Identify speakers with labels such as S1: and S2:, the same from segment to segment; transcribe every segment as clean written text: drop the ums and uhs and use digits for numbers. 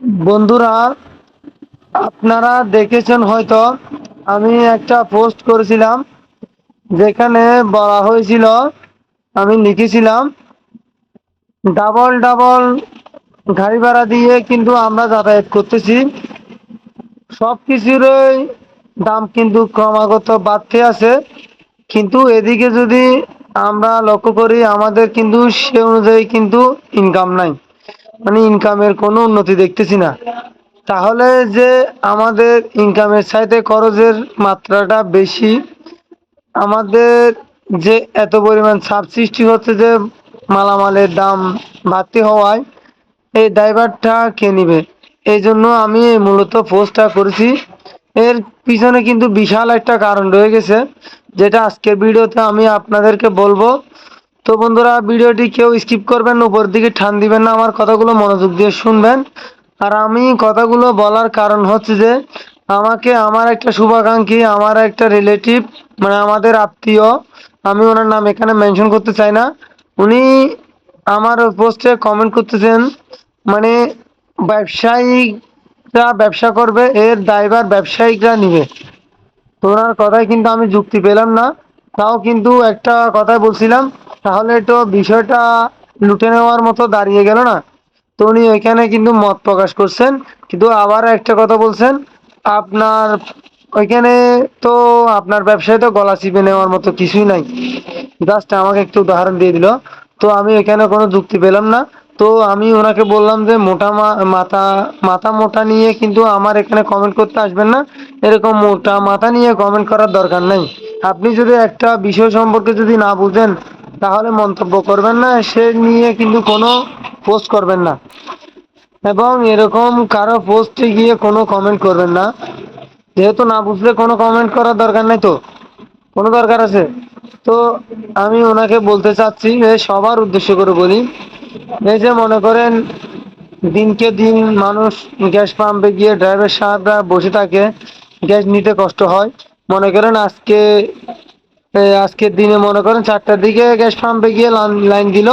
S1: বন্ধুরা, আপনারা দেখেছেন হয়তো আমি একটা পোস্ট করেছিলাম, যেখানে বলা হয়েছিল, আমি লিখেছিলাম ডাবল ডাবল গাড়ি ভাড়া দিয়ে কিন্তু আমরা যাতায়াত করতেছি, সব কিছুরই দাম কিন্তু ক্রমাগত বাড়তে আছে। কিন্তু এদিকে যদি আমরা লক্ষ্য করি, আমাদের কিন্তু সে অনুযায়ী কিন্তু ইনকাম নাই, মানে ইনকামের কোনো উন্নতি দেখতেছি না। তাহলে যে আমাদের ইনকামের চাইতে খরচের মাত্রাটা বেশি, আমাদের যে এত পরিমাণ চাপ সৃষ্টি হচ্ছে, যে মালামালের দাম বাড়তি হওয়ায় এই ড্রাইভারটা কে নিবে? এই জন্য আমি মূলত পোস্টটা করেছি। এর পিছনে কিন্তু বিশাল একটা কারণ রয়ে গেছে, যেটা আজকের ভিডিওতে আমি আপনাদেরকে বলবো। তো বন্ধুরা, ভিডিওটি কেউ স্কিপ করবেন না, উপর দিকে টান দিবেন না, আমার কথাগুলো মনোযোগ দিয়ে শুনবেন। আর আমি কথাগুলো বলার কারণ হচ্ছে যে আমাকে আমার একটা শুভাকাঙ্ক্ষী, আমার একটা রিলেটিভ, মানে আমাদের আত্মীয়, আমি ওনার নাম এখানে মেনশন করতে চাই না, উনি আমার পোস্টে কমেন্ট করতেছেন, মানে ব্যবসায়িকরা ব্যবসা করবে, এর দায়ভার ব্যবসায়িকরা নিবে। তো ওনার কথায় কিন্তু আমি যুক্তি পেলাম না, তাও কিন্তু একটা কথাই বলছিলাম, তাহলে তো বিষয়টা লুটে নেওয়ার মতো দাঁড়িয়ে গেল না? তো উনি ওইখানে কিন্তু মত প্রকাশ করছেন, কিন্তু আবার একটা কথা বলছেন, আপনার ওইখানে তো আপনার ব্যবসায় তো গলা চিপে নেওয়ার মতো কিছুই নাই। জাস্ট আমাকে একটু উদাহরণ দিয়ে দিল। তো আমি এখানে কোনো যুক্তি পেলাম না। তো আমি ওনাকে বললাম যে মাথা মাথা মোটা নিয়ে কিন্তু আমার এখানে কমেন্ট করতে আসবেন না। এরকম মোটা মাথা নিয়ে কমেন্ট করার দরকার নেই। আপনি যদি একটা বিষয় সম্পর্কে যদি না বুঝেন, তাহলে মন্তব্য করবেন না, সে নিয়ে কিন্তু কোনো পোস্ট করবেন না, এবং এরকম কারো পোস্টে গিয়ে কোনো কমেন্ট করবেন না। যেহেতু না বুঝলে কোনো কমেন্ট করার দরকার নেই, তো কোনো দরকার আছে? তো আমি ওনাকে বলতে চাচ্ছি, সবার উদ্দেশ্য করে বলি, এই যে মনে করেন দিনকে দিন মানুষ গ্যাস পাম্পে গিয়ে ড্রাইভার সাহেবরা বসে থাকে, গ্যাস নিতে কষ্ট হয়। মনে করেন আজকের দিনে মনে করেন 4টার দিকে গ্যাস পাম্পে গিয়ে লাইন দিল,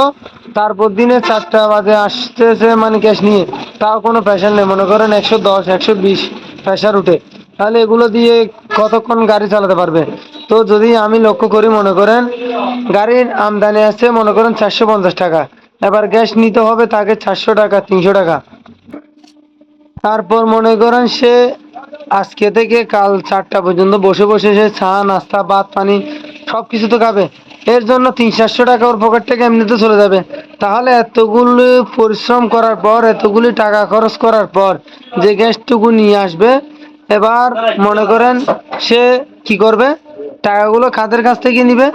S1: তারপর দিনে 4টা বাজে আসতেছে মানে গ্যাস নিয়ে, তাও কোনো প্রেশার নেই, মনে করেন 110 120 প্রেশার উঠে, তাহলে এগুলো দিয়ে কতক্ষণ গাড়ি চালাতে পারবে? তো যদি আমি লক্ষ্য করি, মনে করেন গাড়ির আমদানি আছে মনে করেন 450 টাকা, এবার গ্যাস নিতে হবে তাকে 400 টাকা 300 টাকা। তারপর মনে করেন সে আজকে থেকে কাল 4টা পর্যন্ত বসে বসে সে চা নাস্তা ভাত পানি সব কিছু তো খাবে, এর জন্য 300 400 টাকা ওর পকেট থেকে এমনিতে চলে যাবে। তাহলে এতগুলি পরিশ্রম করার পর, এতগুলি টাকা খরচ করার পর যে গ্যাসটুকু নিয়ে আসবে, এবার মনে করেন সে কি করবে? টাকাগুলো খাদের কাছ থেকে নিবে,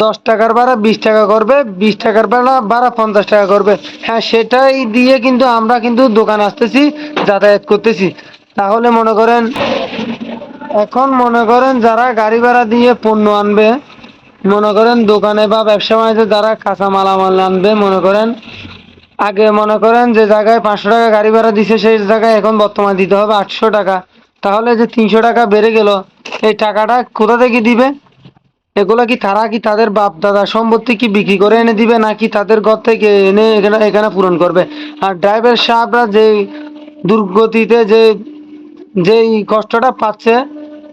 S1: 10 টাকার ভাড়া 20 টাকা করবে, 20 টাকার ভাড়া ভাড়া 50 টাকা করবে। হ্যাঁ, সেটাই দিয়ে কিন্তু আমরা কিন্তু দোকান আসতেছি, যাতায়াত করতেছি। তাহলে মনে করেন, এখন মনে করেন যারা গাড়ি ভাড়া দিয়ে পণ্য আনবে, মনে করেন দোকানে বা ব্যবসা বাণিজ্যে যারা কাঁচা মালামাল আনবে, মনে করেন আগে মনে করেন যে জায়গায় 500 টাকা গাড়ি ভাড়া দিছে, সেই জায়গায় এখন বর্তমানে দিতে হবে 800 টাকা। তাহলে যে 300 টাকা বেড়ে গেল, এই টাকাটা কোথা থেকে দিবে? এগুলা কি তারা কি তাদের বাপ দাদা সম্পত্তি কি বিক্রি করে এনে দিবে, নাকি তাদের ঘর থেকে এনে এখানে এখানে পূরণ করবে? আর ড্রাইভার সাহেবরা যে দুর্গতিতে যেই কষ্টটা পাচ্ছে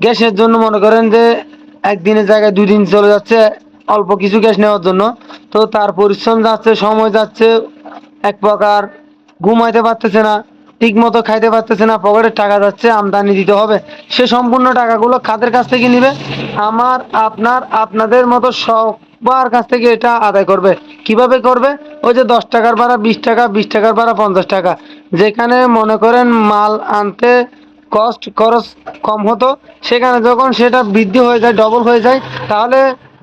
S1: গ্যাসের জন্য, মনে করেন যে একদিনের জায়গায় 2 দিন চলে যাচ্ছে অল্প কিছু গ্যাস নেওয়ার জন্য, তো তার পরিশ্রম যাচ্ছে, সময় যাচ্ছে, এক প্রকার ঘুমাইতে পারতেছে না, ঠিক মতো খাইতে পারতেছে না, পকেটের টাকা যাচ্ছে, আমদানি দিতে হবে, সে সম্পূর্ণ টাকাগুলো খাদের কাছ থেকে নিবে, আমার আপনার আপনাদের মতো সবার কাছ থেকে এটা আদায় করবে। কিভাবে করবে? ওই যে 10 টাকার ভাড়া 20 টাকা, 20 টাকার ভাড়া 50 টাকা, যেখানে মনে করেন মাল আনতে খরচ কম হতো, সেখানে যখন সেটা বৃদ্ধি হয়ে যায়, ডবল হয়ে যায়, তাহলে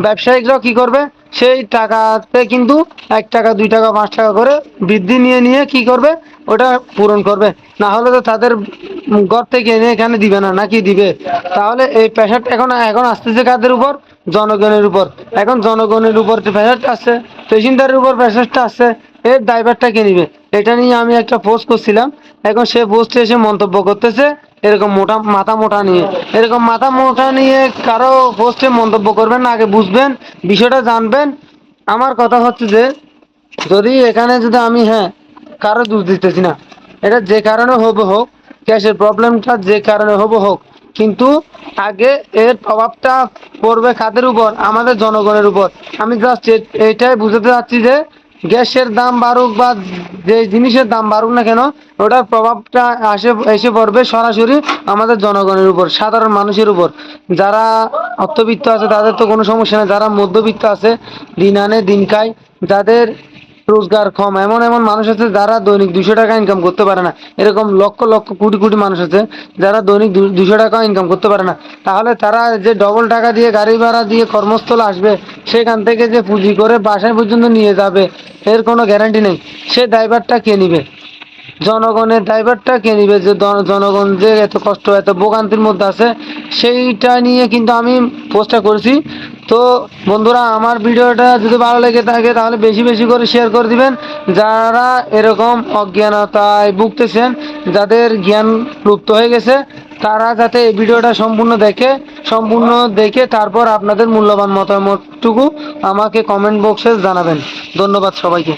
S1: ব্যবসায়িকরাও কি করবে? সেই টাকাতে কিন্তু 1 টাকা 2 টাকা 5 টাকা করে বৃদ্ধি নিয়ে নিয়ে কি করবে? ওটা পূরণ করবে। না হলে তো তাদের ঘর থেকে এনে এখানে দিবে না, নাকি দিবে? তাহলে এই প্রেশারটা এখন এখন আসতেছে কাদের উপর? জনগণের উপর। এখন জনগণের উপর যে প্রেশারটা আসছে, পেশিনদারের উপর প্রেশারটা আসছে, এর ড্রাইভারটা কে নিবে? এটা নিয়ে আমি একটা পোস্ট করছিলাম। এখন সে পোস্টে এসে মন্তব্য করতেছে এরকম মাথা মোটা নিয়ে। এরকম মাথা মোটা নিয়ে কারো পোস্টে মন্তব্য করবেন না, আগে বুঝবেন, বিষয়টা জানবেন। আমার কথা হচ্ছে যে, যদি এখানে যদি আমি, হ্যাঁ, কারো দোষ দিতেছি না, এটা যে কারণে হবে হোক, গ্যাসের প্রবলেমটা যে কারণে হবে হোক, কিন্তু আগে এর প্রভাবটা পড়বে কাদের উপর? আমাদের জনগণের উপর। আমি জাস্ট এটাই বুঝাতে চাচ্ছি যে গ্যাসের দাম বাড়ুক বা যে জিনিসের দাম বাড়ুক না কেন, ওটার প্রভাবটা এসে পড়বে সরাসরি আমাদের জনগণের উপর, সাধারণ মানুষের উপর। যারা অর্থবিত্ত আছে তাদের তো কোনো সমস্যা নেই, যারা মধ্যবিত্ত আছে, দিন আনে দিন খায়, যাদের রোজগার কম, এমন এমন মানুষ আছে যারা দৈনিক 200 টাকা ইনকাম করতে পারে না। এরকম লক্ষ লক্ষ কোটি কোটি মানুষ আছে যারা দৈনিক 200 টাকা ইনকাম করতে পারে না। তাহলে তারা যে ডবল টাকা দিয়ে গাড়ি ভাড়া দিয়ে কর্মস্থলে আসবে, সেখান থেকে যে পুঁজি করে বাসায় পর্যন্ত নিয়ে যাবে, এর কোনো গ্যারান্টি নেই। সে ড্রাইভারটা কে নিবে? জনগণের ড্রাইভারটা কে নিবে? যে জনগণ যে এত কষ্ট এত ভোগান্তির মধ্যে আছে, সেইটা নিয়ে কিন্তু আমি পোস্টটা করেছি। তো বন্ধুরা, আমার ভিডিওটা যদি ভালো লেগে থাকে তাহলে বেশি বেশি করে শেয়ার করে দিবেন। যারা এরকম অজ্ঞানতায় ভুগতেছেন, যাদের জ্ঞান লুপ্ত হয়ে গেছে, তারা যাতে এই ভিডিওটা সম্পূর্ণ দেখে তারপর আপনাদের মূল্যবান মতামতটুকু আমাকে কমেন্ট বক্সে জানাবেন। ধন্যবাদ সবাইকে।